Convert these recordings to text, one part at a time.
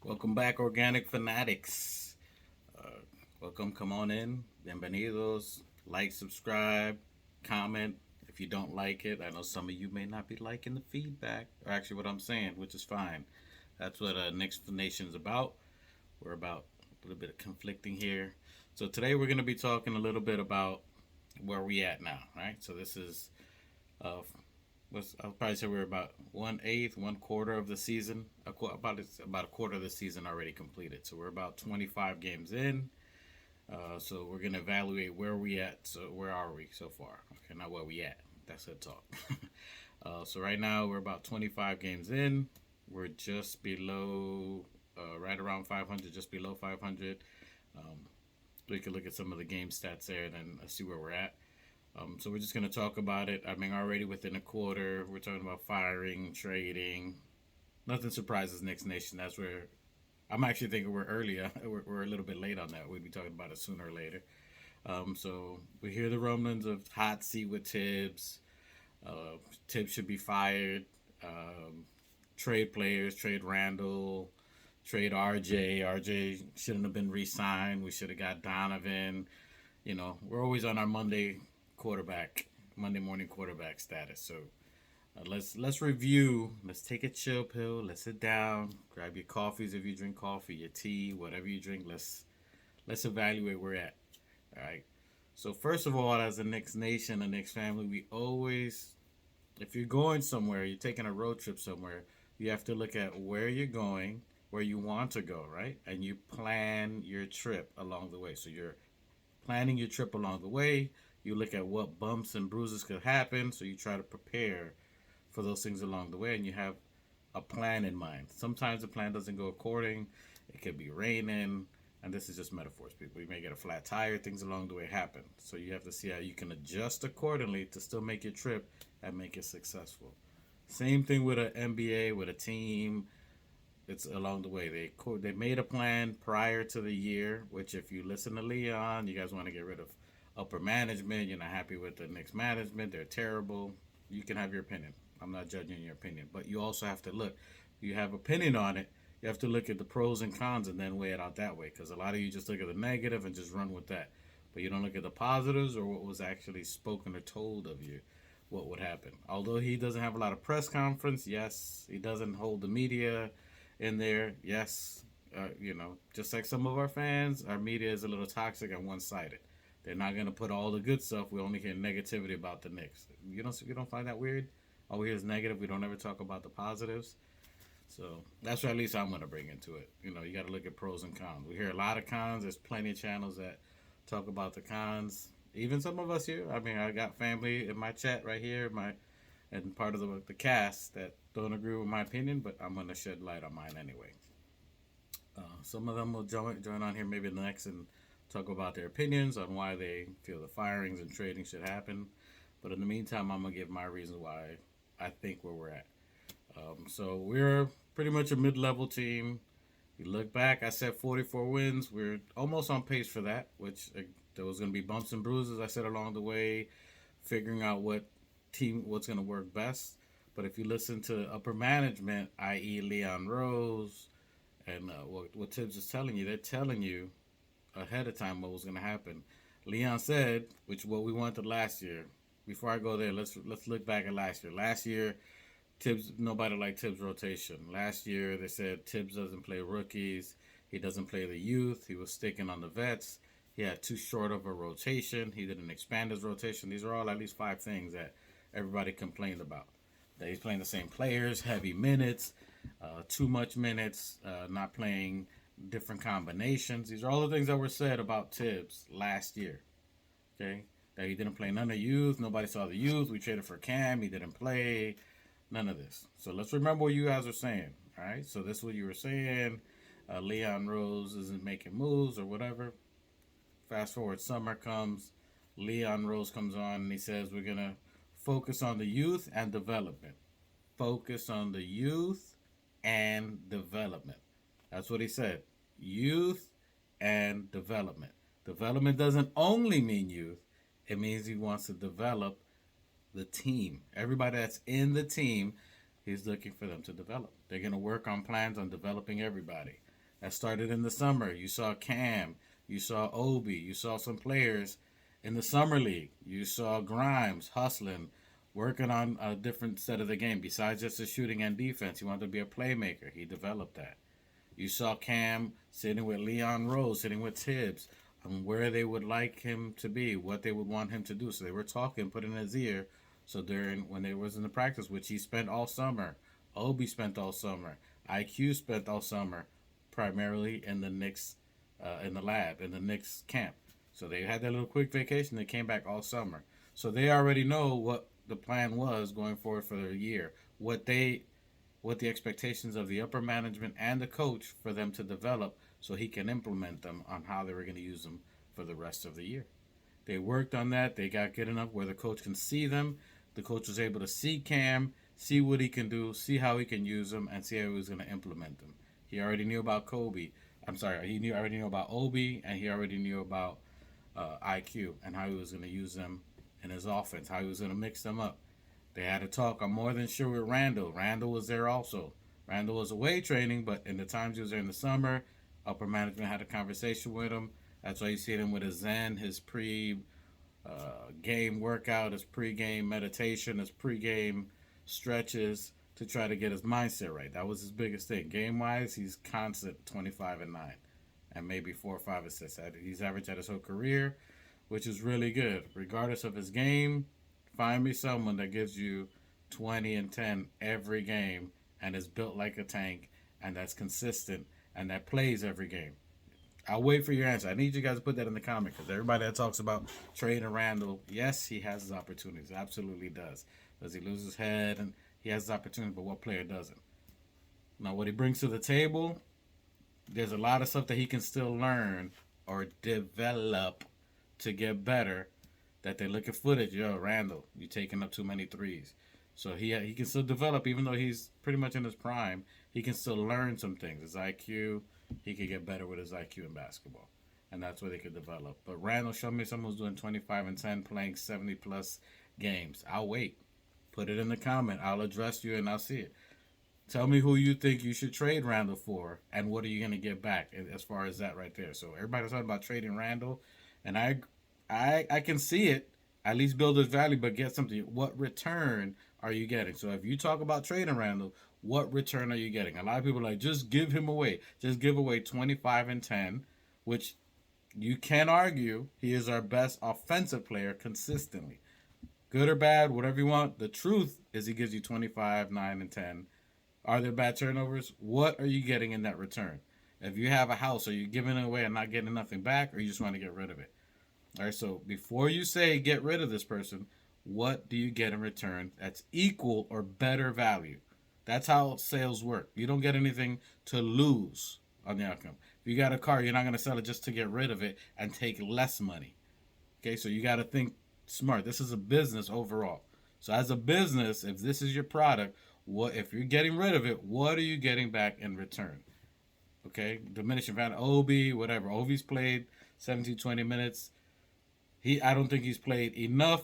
Welcome back, organic fanatics. Uh, welcome, come on in. Bienvenidos. Like, subscribe, comment. If you don't like it, I know some of you may not be liking the feedback, or actually what I'm saying, which is fine. That's what Knicks Nation is about. We're about a little bit of conflicting here. So today we're going to be talking a little bit about where we at now, right? So this is uh, I'll probably say we're about 1/8, 1/4 of the season. About a quarter of the season already completed. So we're about 25 games in. So we're gonna evaluate where we at. So where are we so far? Okay, not where we at. That's a talk. So right now we're about 25 games in. We're just below, right around 500, just below 500. Um, we can look at some of the game stats there and then see where we're at. So we're just going to talk about it. I mean, already within a quarter, we're talking about firing, trading. Nothing surprises Knicks Nation. That's where I'm actually thinking we're earlier. We're a little bit late on that. We'll be talking about it sooner or later. So we hear the rumblings of hot seat with Tibbs. Tibbs should be fired. Um, Trade players, trade Randall, trade RJ. RJ shouldn't have been re-signed. We should have got Donovan. We're always on our Monday morning quarterback status. So let's review. Let's take a chill pill. Let's sit down. Grab your coffees if you drink coffee, your tea, whatever you drink. Let's evaluate where we're at. All right. So first of all, as a Knicks nation, a Knicks family, we always, if you're going somewhere, you're taking a road trip somewhere, you have to look at where you're going, where you want to go, right? And you plan your trip along the way. So you're planning your trip along the way. You look at what bumps and bruises could happen, so you try to prepare for those things along the way, and you have a plan in mind. Sometimes the plan doesn't go according. It could be raining, and this is just metaphors, people. You may get a flat tire. Things along the way happen, so you have to see how you can adjust accordingly to still make your trip and make it successful. Same thing with an NBA, with a team. It's along the way. They made a plan prior to the year, which if you listen to Leon, you guys want to get rid of upper management. You're not happy with the Knicks management. They're terrible. You can have your opinion. I'm not judging your opinion, but you also have to look. You have opinion on it. You have to look at the pros and cons and then weigh it out that way. Because a lot of you just look at the negative and just run with that, but you don't look at the positives or what was actually spoken or told of you, what would happen. Although he doesn't have a lot of press conference, yes, he doesn't hold the media in there, yes. Just like some of our fans, our media is a little toxic and one-sided. They're not gonna put all the good stuff. We only hear negativity about the Knicks. You don't find that weird? All we hear is negative. We don't ever talk about the positives. So that's what at least I'm gonna bring into it. You got to look at pros and cons. We hear a lot of cons. There's plenty of channels that talk about the cons. Even some of us here. I mean, I got family in my chat right here, and part of the cast that don't agree with my opinion, but I'm gonna shed light on mine anyway. Some of them will join on here maybe next and talk about their opinions on why they feel the firings and trading should happen. But in the meantime, I'm gonna give my reasons why I think where we're at. So we're pretty much a mid-level team. You look back, I said 44 wins. We're almost on pace for that, which there was going to be bumps and bruises, I said, along the way, figuring out what's going to work best. But if you listen to upper management, i.e. Leon Rose, and what Tibbs is telling you, they're telling you ahead of time what was going to happen. Leon said, which what we wanted last year. Before I go there, let's look back at last year. Last year, nobody liked Tibbs' rotation. Last year, they said Tibbs doesn't play rookies. He doesn't play the youth. He was sticking on the vets. He had too short of a rotation. He didn't expand his rotation. These are all at least 5 things that everybody complained about. That he's playing the same players, heavy minutes, too much minutes, not playing different combinations. These are all the things that were said about Tibbs last year. Okay? That he didn't play none of youth. Nobody saw the youth. We traded for Cam. He didn't play. None of this. So let's remember what you guys are saying. All right. So this is what you were saying. Leon Rose isn't making moves or whatever. Fast forward, summer comes. Leon Rose comes on and he says we're gonna focus on the youth and development. Focus on the youth and development. That's what he said. Youth and development. Development doesn't only mean youth. It means he wants to develop the team. Everybody that's in the team, he's looking for them to develop. They're going to work on plans on developing everybody. That started in the summer. You saw Cam, you saw Obi, you saw some players in the summer league. You saw Grimes hustling, working on a different set of the game. Besides just the shooting and defense, he wanted to be a playmaker. He developed that. You saw Cam sitting with Leon Rose, sitting with Tibbs, on where they would like him to be, what they would want him to do. So they were talking, put in his ear. So during when they was in the practice, which he spent all summer, Obi spent all summer, IQ spent all summer, primarily in the Knicks, in the lab, in the Knicks camp. So they had that little quick vacation. They came back all summer. So they already know what the plan was going forward for the year. What the expectations of the upper management and the coach for them to develop so he can implement them on how they were going to use them for the rest of the year. They worked on that. They got good enough where the coach can see them. The coach was able to see Cam, see what he can do, see how he can use them, and see how he was going to implement them. He already knew about Kobe. I'm sorry, already knew about Obi, and he already knew about IQ and how he was going to use them in his offense, how he was going to mix them up. They had a talk. I'm more than sure with Randall. Randall was there also. Randall was away training, but in the times he was there in the summer, upper management had a conversation with him. That's why you see him with his Zen, his pre-game workout, his pre-game meditation, his pre-game stretches to try to get his mindset right. That was his biggest thing. Game-wise, he's constant 25-9 and maybe 4 or 5 assists. He's averaged at his whole career, which is really good. Regardless of his game, find me someone that gives you 20 and 10 every game and is built like a tank and that's consistent and that plays every game. I'll wait for your answer. I need you guys to put that in the comment because everybody that talks about trading Randall, yes, he has his opportunities. Absolutely does. Does he lose his head? And he has his opportunity, but what player doesn't? Now, what he brings to the table, there's a lot of stuff that he can still learn or develop to get better. That they look at footage, yo, Randall, you taking up too many threes. So he can still develop, even though he's pretty much in his prime. He can still learn some things. His IQ, he could get better with his IQ in basketball. And that's where they could develop. But Randall, show me someone who's doing 25 and 10, playing 70-plus games. I'll wait. Put it in the comment. I'll address you and I'll see it. Tell me who you think you should trade Randall for and what are you going to get back as far as that right there. So everybody's talking about trading Randall. And I can see it, at least build his value, but get something. What return are you getting? So if you talk about trading Randall, what return are you getting? A lot of people are like, just give him away. Just give away 25 and 10, which you can argue he is our best offensive player consistently. Good or bad, whatever you want. The truth is he gives you 25, 9, and 10. Are there bad turnovers? What are you getting in that return? If you have a house, are you giving it away and not getting nothing back, or you just want to get rid of it? All right, so before you say get rid of this person, what do you get in return that's equal or better value? That's how sales work. You don't get anything to lose on the outcome. If you got a car, you're not going to sell it just to get rid of it and take less money. Okay, so you got to think smart. This is a business overall. So as a business, if this is your product, what if you're getting rid of it, what are you getting back in return? Okay, diminishing value, Obi, whatever. Obi's played 17, 20 minutes. I don't think he's played enough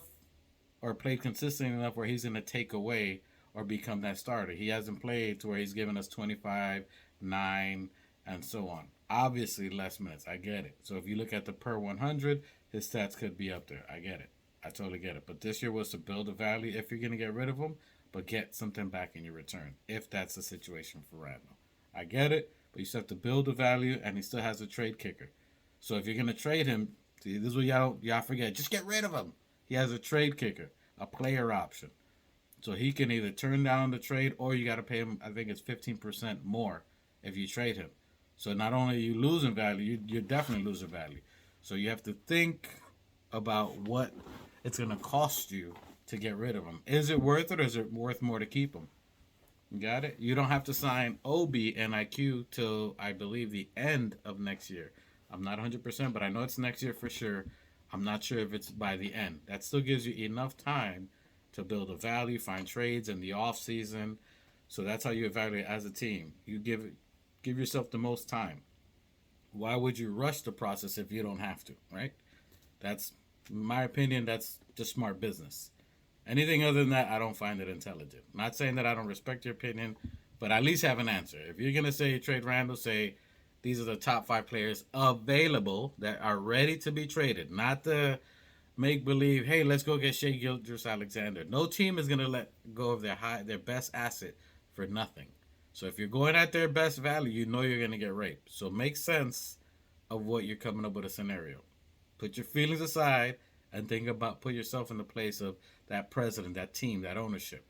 or played consistent enough where he's going to take away or become that starter. He hasn't played to where he's given us 25, 9, and so on. Obviously, less minutes. I get it. So if you look at the per 100, his stats could be up there. I get it. I totally get it. But this year was to build a value if you're going to get rid of him, but get something back in your return, if that's the situation for Randall. I get it, but you still have to build a value, and he still has a trade kicker. So if you're going to trade him, see, this is what y'all forget. Just get rid of him. He has a trade kicker, a player option. So he can either turn down the trade or you got to pay him, I think it's 15% more if you trade him. So not only are you losing value, you're definitely losing value. So you have to think about what it's going to cost you to get rid of him. Is it worth it or is it worth more to keep him? You got it? You don't have to sign Obi and IQ till, I believe, the end of next year. I'm not 100%, but I know it's next year for sure. I'm not sure if it's by the end. That still gives you enough time to build a value, find trades in the off season. So that's how you evaluate as a team. You give yourself the most time. Why would you rush the process if you don't have to, right? That's, in my opinion, that's just smart business. Anything other than that, I don't find it intelligent. Not saying that I don't respect your opinion, but at least have an answer. If you're going to say trade Randall, say These are the top 5 players available that are ready to be traded, not the make believe. Hey, let's go get Shea Gilgeous-Alexander. No team is gonna let go of their best asset for nothing. So if you're going at their best value, you know you're gonna get raped. So make sense of what you're coming up with a scenario. Put your feelings aside and think about put yourself in the place of that president, that team, that ownership.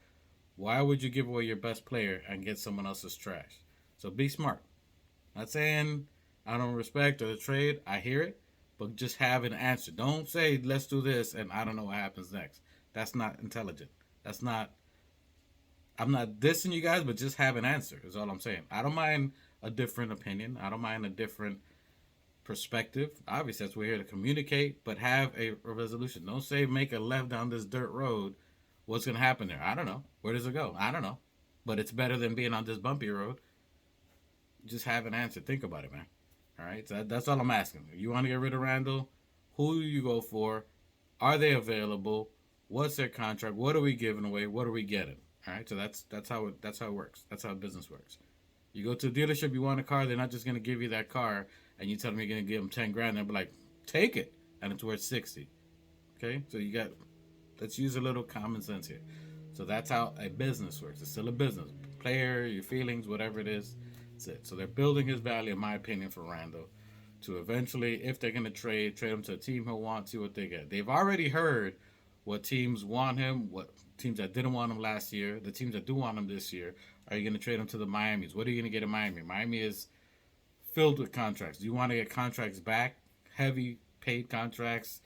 Why would you give away your best player and get someone else's trash? So be smart. Not saying I don't respect or the trade. I hear it, but just have an answer. Don't say let's do this and I don't know what happens next. That's not intelligent. That's not. I'm not dissing you guys, but just have an answer is all I'm saying. I don't mind a different opinion. I don't mind a different perspective. Obviously, that's we're here to communicate, but have a resolution. Don't say make a left down this dirt road. What's gonna happen there? I don't know. Where does it go? I don't know. But it's better than being on this bumpy road. Just have an answer. Think about it, man. All right. So that's all I'm asking. You want to get rid of Randall? Who do you go for? Are they available? What's their contract? What are we giving away? What are we getting? All right. So that's how it works. That's how business works. You go to a dealership, you want a car, they're not just gonna give you that car and you tell them you're gonna give them 10 grand. They'll be like, take it, and it's worth 60. Okay. So you got. Let's use a little common sense here. So that's how a business works. It's still a business. Player, your feelings, whatever it is, that's it. So they're building his value, in my opinion, for Randall to eventually, if they're going to trade him to a team he'll want, see what they get. They've already heard what teams want him, what teams that didn't want him last year, the teams that do want him this year. Are you going to trade him to the Miamis? What are you going to get in Miami? Miami is filled with contracts. Do you want to get contracts back? Heavy paid contracts.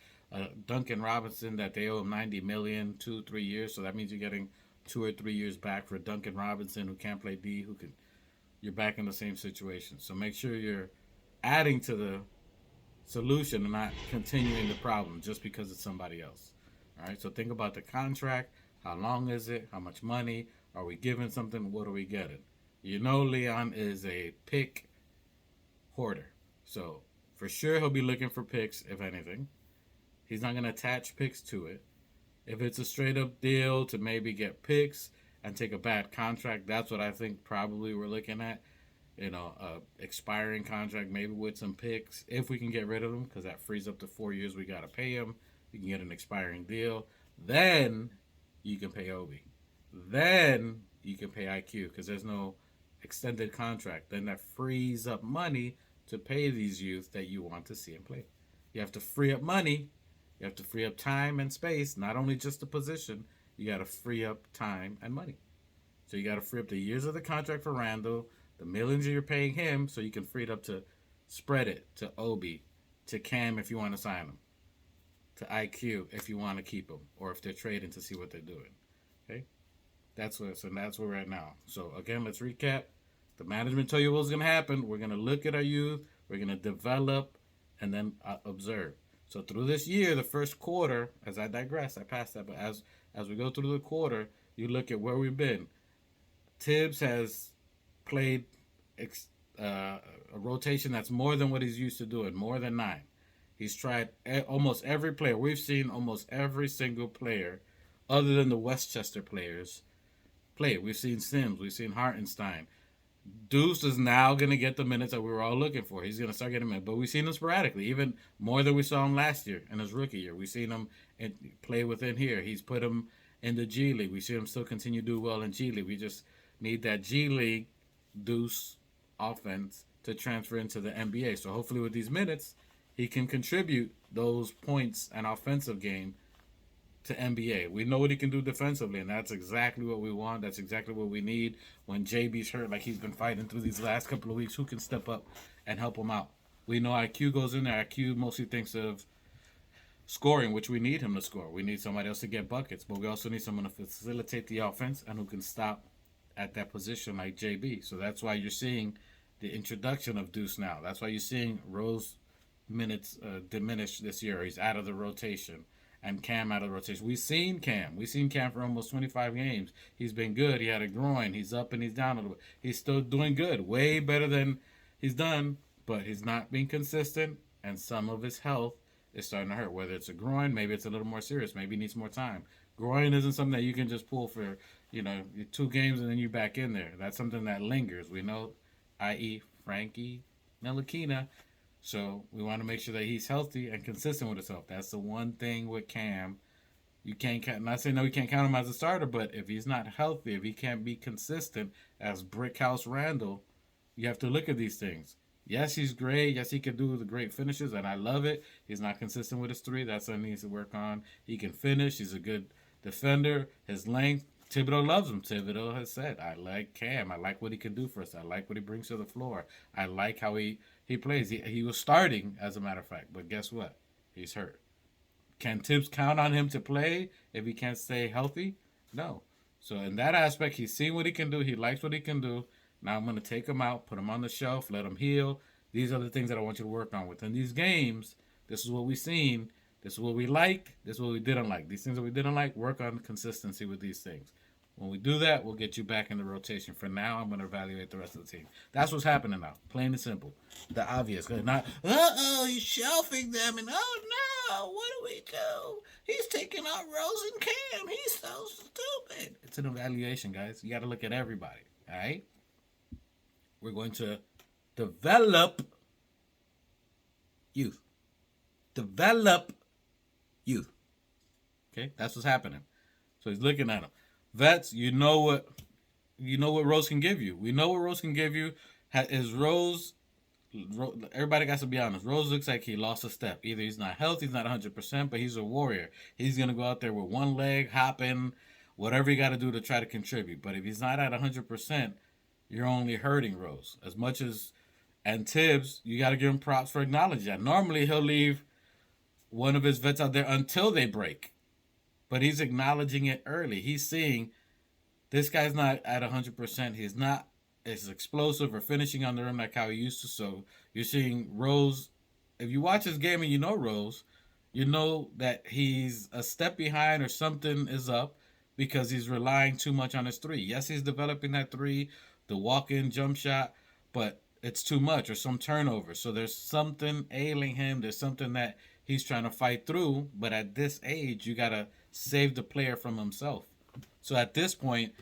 Duncan Robinson that they owe him 90 million 2-3 years, so that means you're getting 2 or 3 years back for Duncan Robinson who can't play D, who can. You're back in the same situation. So make sure you're adding to the solution and not continuing the problem just because it's somebody else. All right. So think about the contract. How long is it? How much money are we giving something? What are we getting? You know, Leon is a pick hoarder, so for sure he'll be looking for picks if anything. He's not going to attach picks to it. If it's a straight up deal to maybe get picks and take a bad contract, that's what I think probably we're looking at. You know, expiring contract, maybe with some picks, if we can get rid of them, because that frees up to 4 years. We got to pay him. You can get an expiring deal. Then you can pay Obi. Then you can pay IQ because there's no extended contract. Then that frees up money to pay these youth that you want to see him play. You have to free up money. You have to free up time and space, not only just the position. You got to free up time and money. So you got to free up the years of the contract for Randall, the millions you're paying him, so you can free it up to spread it to Obi, to Cam if you want to sign him, to IQ if you want to keep him, or if they're trading to see what they're doing. Okay, that's where we're at now. So again, let's recap. The management told you what was going to happen. We're going to look at our youth. We're going to develop and then observe. So through this year, the first quarter, as I digress, I passed that, but as we go through the quarter, you look at where we've been. Tibbs has played a rotation that's more than what he's used to doing, more than 9. He's tried almost every player. We've seen almost every single player, other than the Westchester players, play. We've seen Sims. We've seen Hartenstein. Deuce is now going to get the minutes that we were all looking for. He's going to start getting minutes. But we've seen him sporadically, even more than we saw him last year in his rookie year. We've seen him play within here. He's put him in the G League. We see him still continue to do well in G League. We just need that G League Deuce offense to transfer into the NBA. So hopefully with these minutes, he can contribute those points and offensive game to NBA. We know what he can do defensively, and that's exactly what we want. That's exactly what we need when JB's hurt, like he's been fighting through these last couple of weeks. Who can step up and help him out? We know IQ goes in there. IQ mostly thinks of scoring, which we need him to score. We need somebody else to get buckets, but we also need someone to facilitate the offense and who can stop at that position like JB. So that's why you're seeing the introduction of Deuce now. That's why you're seeing Rose minutes diminish this year. He's out of the rotation. And Cam out of the rotation. We've seen Cam. We've seen Cam for almost 25 games. He's been good. He had a groin. He's up and he's down a little bit. He's still doing good. Way better than he's done. But he's not being consistent. And some of his health is starting to hurt. Whether it's a groin, maybe it's a little more serious. Maybe he needs more time. Groin isn't something that you can just pull for, 2 games and then you're back in there. That's something that lingers. We know, i.e. Frankie Ntilikina. So we want to make sure that he's healthy and consistent with himself. That's the one thing with Cam. You can't count. Not saying no, you can't count him as a starter, but if he's not healthy, if he can't be consistent as Brickhouse Randall, you have to look at these things. Yes, he's great. Yes, he can do the great finishes, and I love it. He's not consistent with his three. That's something he needs to work on. He can finish. He's a good defender. His length. Thibodeau loves him. Thibodeau has said, I like Cam. I like what he can do for us. I like what he brings to the floor. I like how he plays. He was starting, as a matter of fact, but guess what? He's hurt. Can Tibbs count on him to play if he can't stay healthy? No. So in that aspect, he's seen what he can do. He likes what he can do. Now I'm going to take him out, put him on the shelf, let him heal. These are the things that I want you to work on within these games. This is what we've seen. This is what we liked. This is what we didn't like. These things that we didn't like, work on consistency with these things. When we do that, we'll get you back in the rotation. For now, I'm going to evaluate the rest of the team. That's what's happening now. Plain and simple. The obvious. Not, he's shelving them, and oh no, what do we do? He's taking out Rose and Cam. He's so stupid. It's an evaluation, guys. You got to look at everybody. All right? We're going to develop youth. Develop youth. Okay? That's what's happening. So he's looking at them. Vets, you know what Rose can give you. We know what Rose can give you. Is Rose, everybody got to be honest. Rose looks like he lost a step. Either he's not healthy, he's not 100%, but he's a warrior. He's going to go out there with one leg, hopping, whatever you got to do to try to contribute. But if he's not at 100%, you're only hurting Rose. As much as, and Tibbs, you got to give him props for acknowledging that. Normally, he'll leave one of his vets out there until they break. But he's acknowledging it early. He's seeing this guy's not at 100%. He's not as explosive or finishing on the rim like how he used to. So you're seeing Rose. If you watch his game and you know Rose, you know that he's a step behind or something is up because he's relying too much on his three. Yes, he's developing that three, the walk-in jump shot, but it's too much or some turnover. So there's something ailing him. There's something that he's trying to fight through. But at this age, you got to save the player from himself. So at this point,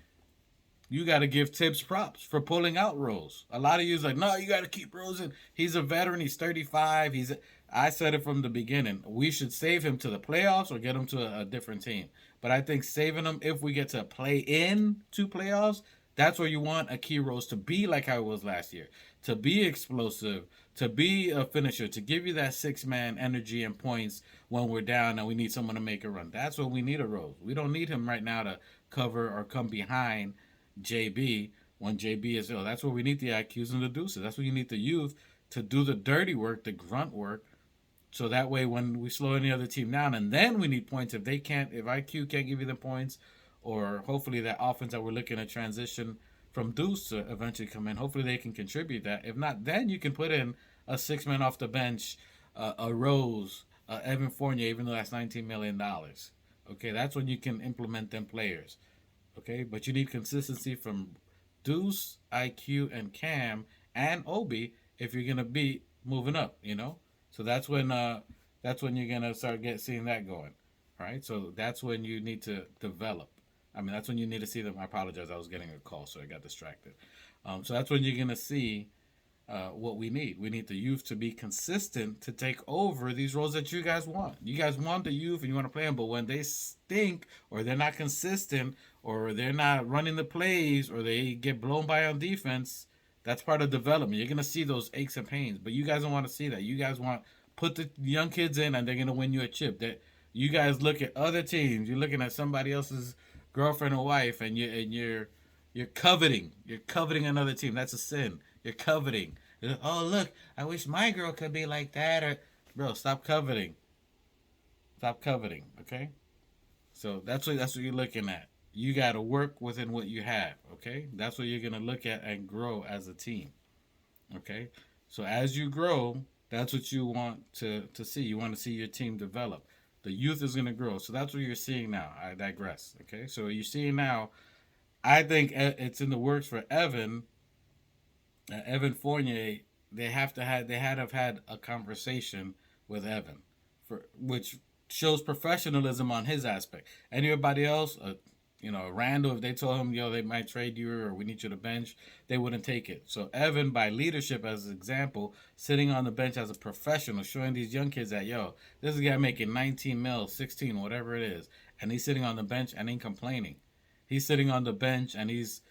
you got to give Tibbs props for pulling out Rose. A lot of you is like, no, you got to keep Rose in. He's a veteran. He's 35. I said it from the beginning. We should save him to the playoffs or get him to a different team. But I think saving him, if we get to play in to playoffs, that's where you want a key Rose to be like how it was last year. To be explosive, to be a finisher, to give you that six-man energy and points when we're down and we need someone to make a run. That's what we need a Rose. We don't need him right now to cover or come behind JB when JB is ill. That's where we need the IQs and the deuces. That's where you need the youth to do the dirty work, the grunt work, so that way when we slow any other team down, and then we need points if IQ can't give you the points, or hopefully that offense that we're looking at transition from Deuce to eventually come in. Hopefully they can contribute that. If not, then you can put in a six-man off the bench, a Rose, Evan Fournier, even though that's $19 million. Okay, that's when you can implement them players. Okay, but you need consistency from Deuce, IQ, and Cam, and Obi if you're gonna be moving up. So that's when you're gonna start seeing that going. All right, so that's when you need to develop. That's when you need to see them. I apologize. I was getting a call, so I got distracted. So that's when you're going to see what we need. We need the youth to be consistent to take over these roles that you guys want. You guys want the youth and you want to play them, but when they stink or they're not consistent or they're not running the plays or they get blown by on defense, that's part of development. You're going to see those aches and pains, but you guys don't want to see that. You guys want put the young kids in and they're going to win you a chip. That you guys look at other teams. You're looking at somebody else's girlfriend or wife, and you're coveting. You're coveting another team. That's a sin. You're coveting. Oh, look, I wish my girl could be like that. Or, bro, stop coveting. Stop coveting. Okay. So that's what you're looking at. You got to work within what you have. Okay. That's what you're gonna look at and grow as a team. Okay. So as you grow, that's what you want to see. You want to see your team develop. The youth is going to grow. So that's what you're seeing now. I digress. Okay. So you're seeing now, I think it's in the works for Evan Fournier. They had to have had a conversation with Evan, which shows professionalism on his aspect. Anybody else, Randall, if they told him, yo, they might trade you or we need you to bench, they wouldn't take it. So Evan, by leadership as an example, sitting on the bench as a professional, showing these young kids that, yo, this is a guy making 19 mil, 16, whatever it is, and he's sitting on the bench and ain't complaining. He's sitting on the bench and he's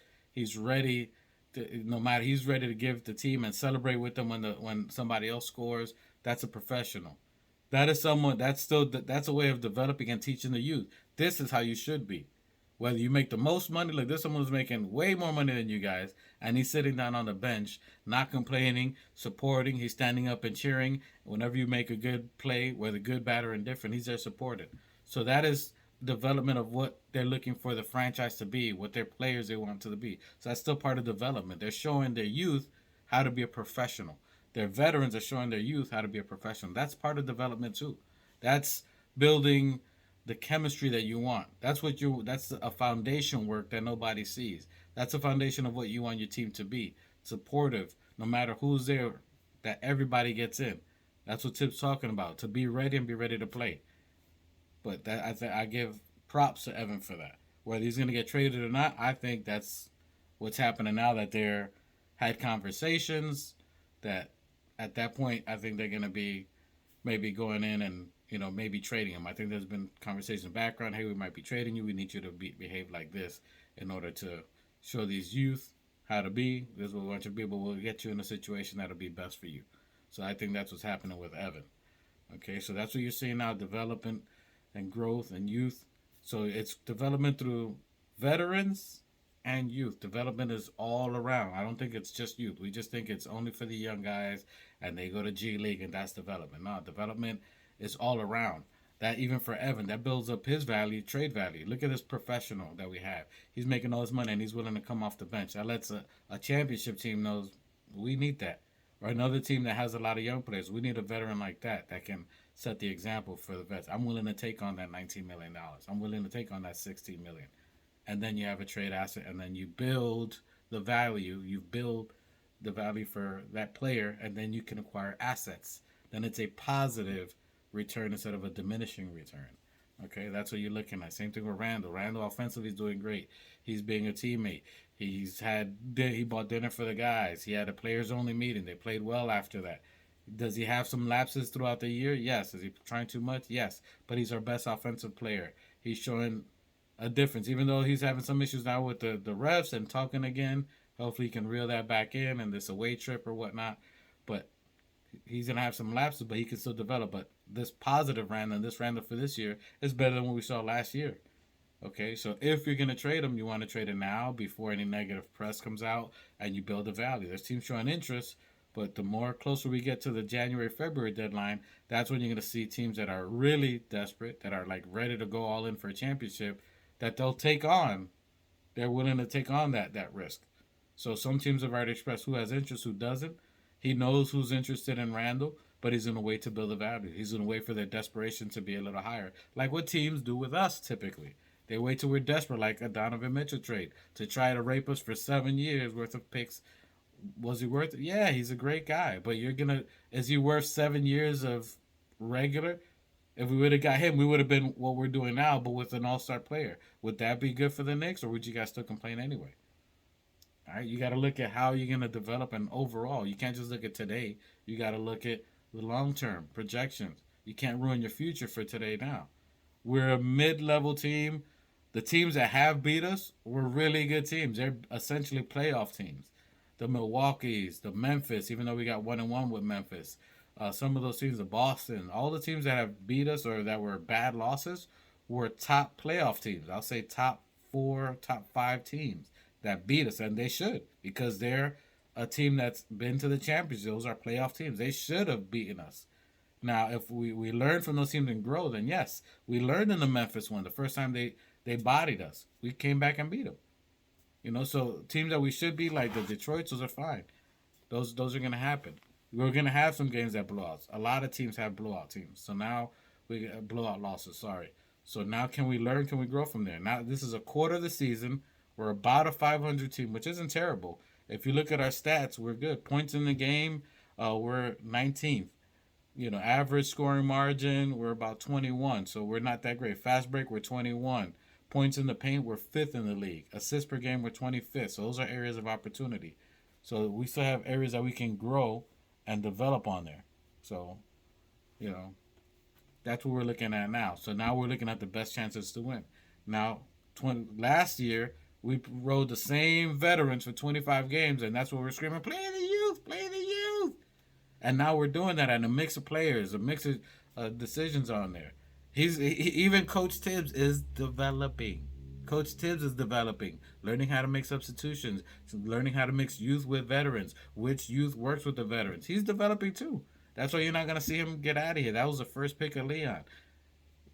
ready to, no matter, he's ready to give the team and celebrate with them when somebody else scores. That's a professional. That is someone that's a way of developing and teaching the youth. This is how you should be. Whether you make the most money, like this someone who's making way more money than you guys, and he's sitting down on the bench, not complaining, supporting. He's standing up and cheering whenever you make a good play, whether good, bad, or indifferent. He's there supporting. So that is development of what they're looking for the franchise to be, what their players they want to be. So that's still part of development. They're showing their youth how to be a professional. Their veterans are showing their youth how to be a professional. That's part of development too. That's building the chemistry that you want. That's a foundation work that nobody sees. That's a foundation of what you want your team to be. Supportive, no matter who's there, that everybody gets in. That's what Tip's talking about. To be ready and be ready to play. But I give props to Evan for that. Whether he's gonna get traded or not, I think that's what's happening now that they're had conversations that at that point I think they're gonna be maybe going in and maybe trading him. I think there's been conversation in the background. Hey, we might be trading you. We need you to behave like this in order to show these youth how to be. This is what we want you to be, but we'll get you in a situation that'll be best for you. So I think that's what's happening with Evan. Okay, so that's what you're seeing now: development and growth and youth. So it's development through veterans and youth. Development is all around. I don't think it's just youth. We just think it's only for the young guys and they go to G League and that's development. No, development is all around. That even for Evan, that builds up his value, trade value. Look at this professional that we have. He's making all this money and he's willing to come off the bench. That lets a championship team knows we need that. Or another team that has a lot of young players. We need a veteran like that can set the example for the vets. I'm willing to take on that $19 million. I'm willing to take on that $16 million. And then you have a trade asset and then you build the value. You build the value for that player and then you can acquire assets. Then it's a positive return instead of a diminishing return. Okay, that's what you're looking at. Same thing with Randall. Randall offensively is doing great. He's being a teammate. He bought dinner for the guys. He had a players only meeting. They played well after that. Does he have some lapses throughout the year? Yes. Is he trying too much? Yes. But he's our best offensive player. He's showing a difference, even though he's having some issues now with the refs and talking again. Hopefully he can reel that back in and this away trip or whatnot. But he's going to have some lapses, but he can still develop. But this positive Randall and this Randall for this year is better than what we saw last year. Okay, so if you're going to trade him, you want to trade him now before any negative press comes out and you build a value. There's teams showing interest, but the more closer we get to the January, February deadline, that's when you're going to see teams that are really desperate, that are like ready to go all in for a championship, that they'll take on. They're willing to take on that risk. So some teams have already expressed who has interest, who doesn't. He knows who's interested in Randall, but he's going to wait to build a value. He's going to wait for their desperation to be a little higher, like what teams do with us typically. They wait till we're desperate, like a Donovan Mitchell trade, to try to rape us for 7 years worth of picks. Was he worth it? Yeah, he's a great guy, but is he worth 7 years of regular? If we would have got him, we would have been what we're doing now, but with an all-star player. Would that be good for the Knicks, or would you guys still complain anyway? All right, you got to look at how you're going to develop an overall. You can't just look at today. You got to look at the long-term projections. You can't ruin your future for today now. We're a mid-level team. The teams that have beat us were really good teams. They're essentially playoff teams. The Milwaukee's, the Memphis, even though we got 1-1 with Memphis. Some of those teams, the Boston, all the teams that have beat us or that were bad losses were top playoff teams. I'll say top 4, top 5 teams that beat us, and they should, because they're a team that's been to the championship. Those are playoff teams. They should have beaten us. Now, if we learn from those teams and grow, then yes, we learned in the Memphis one. The first time they bodied us, we came back and beat them. So teams that we should be like the Detroits, those are fine. Those are going to happen. We're going to have some games that blowouts. A lot of teams have blowout teams. So now we blowout losses, sorry. So now can we learn? Can we grow from there? Now this is a quarter of the season. We're about a 500 team, which isn't terrible. If you look at our stats, we're good. Points in the game, we're 19th. Average scoring margin, we're about 21. So we're not that great. Fast break, we're 21. Points in the paint, we're fifth in the league. Assists per game, we're 25th. So those are areas of opportunity. So we still have areas that we can grow and develop on there. So, you know, that's what we're looking at now. So now we're looking at the best chances to win. Now, last year, we rode the same veterans for 25 games, and that's what we're screaming, play the youth, play the youth. And now we're doing that, and a mix of players, a mix of decisions on there. Even Coach Tibbs is developing. Coach Tibbs is developing, learning how to make substitutions, learning how to mix youth with veterans, which youth works with the veterans. He's developing too. That's why you're not gonna see him get out of here. That was the first pick of Leon.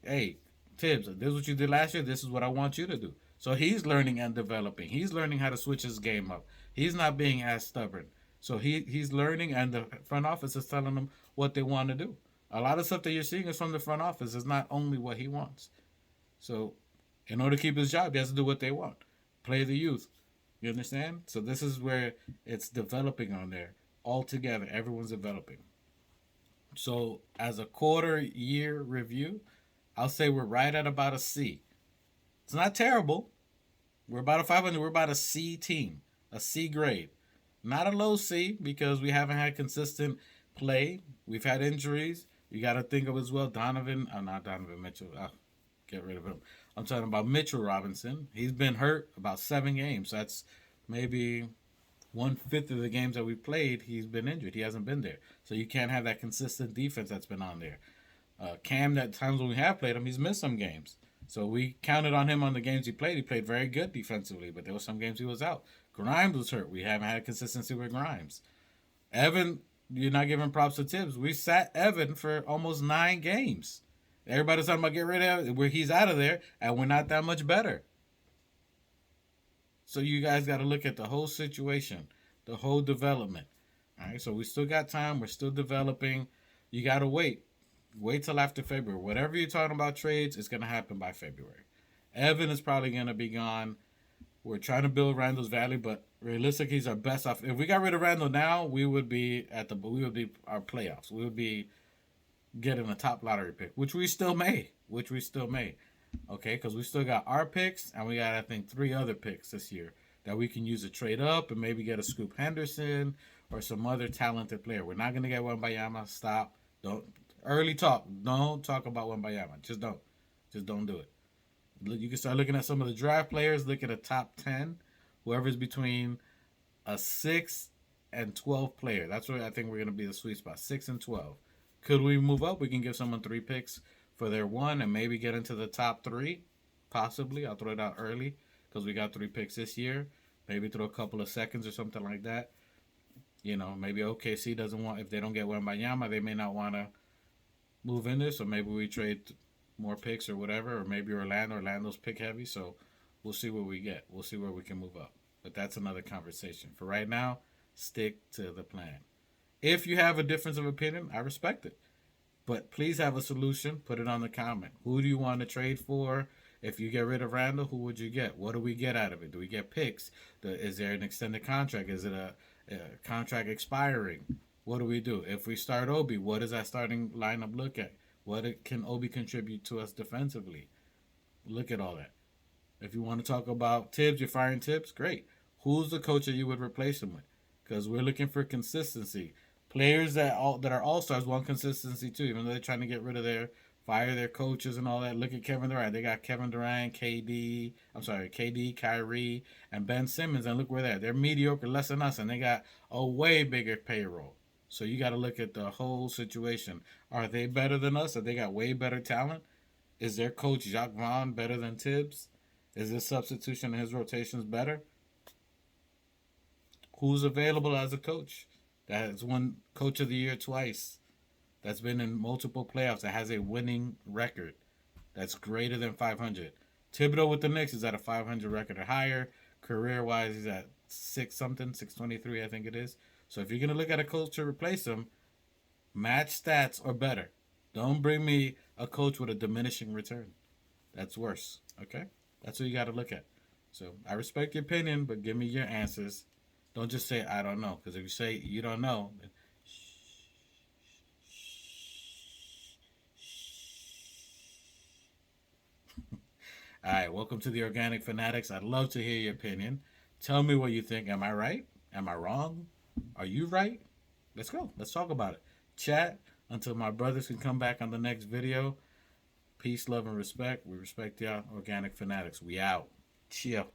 Hey, Tibbs, this is what you did last year. This is what I want you to do. So he's learning and developing. He's learning how to switch his game up. He's not being as stubborn. So he's learning, and the front office is telling him what they want to do. A lot of stuff that you're seeing is from the front office. It's not only what he wants. So in order to keep his job, he has to do what they want. Play the youth. You understand? So this is where it's developing on there. All together, everyone's developing. So as a quarter year review, I'll say we're right at about a C. It's not terrible. We're about a 500. We're about a C team, a C grade. Not a low C because we haven't had consistent play. We've had injuries. You got to think of as well Donovan. Not Donovan Mitchell. Get rid of him. I'm talking about Mitchell Robinson. He's been hurt about 7 games. That's maybe 1/5 of the games that we played. He's been injured. He hasn't been there. So you can't have that consistent defense that's been on there. Cam, that times when we have played him, he's missed some games. So we counted on him on the games he played. He played very good defensively, but there were some games he was out. Grimes was hurt. We haven't had consistency with Grimes. Evan, you're not giving props to Tibbs. We sat Evan for almost 9 games. Everybody's talking about get rid of him, where he's out of there, and we're not that much better. So you guys got to look at the whole situation, the whole development. All right, so we still got time. We're still developing. You got to wait. Wait till after February. Whatever you're talking about trades, it's going to happen by February. Evan is probably going to be gone. We're trying to build Randall's value, but realistically, he's our best off. If we got rid of Randall now, we would be our playoffs. We would be getting a top lottery pick, which we still may. Okay, because we still got our picks, and we got, I think, 3 other picks this year that we can use to trade up and maybe get a Scoop Henderson or some other talented player. We're not going to get Wembayama. Stop. Don't. Early talk. Don't talk about Wembayama. Just don't. Just don't do it. You can start looking at some of the draft players. Look at a top 10. Whoever's between a 6 and 12 player. That's where I think we're going to be the sweet spot. 6 and 12. Could we move up? We can give someone 3 picks for their 1 and maybe get into the top 3. Possibly. I'll throw it out early because we got 3 picks this year. Maybe throw a couple of seconds or something like that. You know, maybe OKC doesn't want, if they don't get Wembayama, they may not want to move in there. So maybe we trade more picks or whatever, or maybe Orlando's pick heavy, so we'll see what we get. We'll see where we can move up. But that's another conversation. For right now, stick to the plan. If you have a difference of opinion, I respect it. But please have a solution. Put it on the comment. Who do you want to trade for? If you get rid of Randall, who would you get? What do we get out of it? Do we get picks? Is there an extended contract? Is it a contract expiring? What do we do? If we start Obi, what does that starting lineup look at? What can Obi contribute to us defensively? Look at all that. If you want to talk about Tibbs, you're firing Tibbs, great. Who's the coach that you would replace him with? Because we're looking for consistency. Players that are all-stars want consistency too, even though they're trying to fire their coaches and all that. Look at Kevin Durant. They got Kevin Durant, KD, Kyrie, and Ben Simmons, and look where they're at. They're mediocre, less than us, and they got a way bigger payroll. So you got to look at the whole situation. Are they better than us? Have they got way better talent? Is their coach Jacques Vaughn better than Tibbs? Is his substitution and his rotations better? Who's available as a coach? That has won Coach of the Year twice. That's been in multiple playoffs. That has a winning record. That's greater than 500. Thibodeau with the Knicks is at a 500 record or higher. Career-wise, he's at 623, I think it is. So if you're going to look at a coach to replace him, match stats or better. Don't bring me a coach with a diminishing return. That's worse. Okay? That's what you got to look at. So I respect your opinion, but give me your answers. Don't just say, I don't know. Because if you say you don't know, then All right, welcome to the Organic Fanatics. I'd love to hear your opinion. Tell me what you think. Am I right? Am I wrong? Are you right? Let's go. Let's talk about it. Chat until my brothers can come back on the next video. Peace, love, and respect. We respect y'all, Organic Fanatics. We out. Cheer.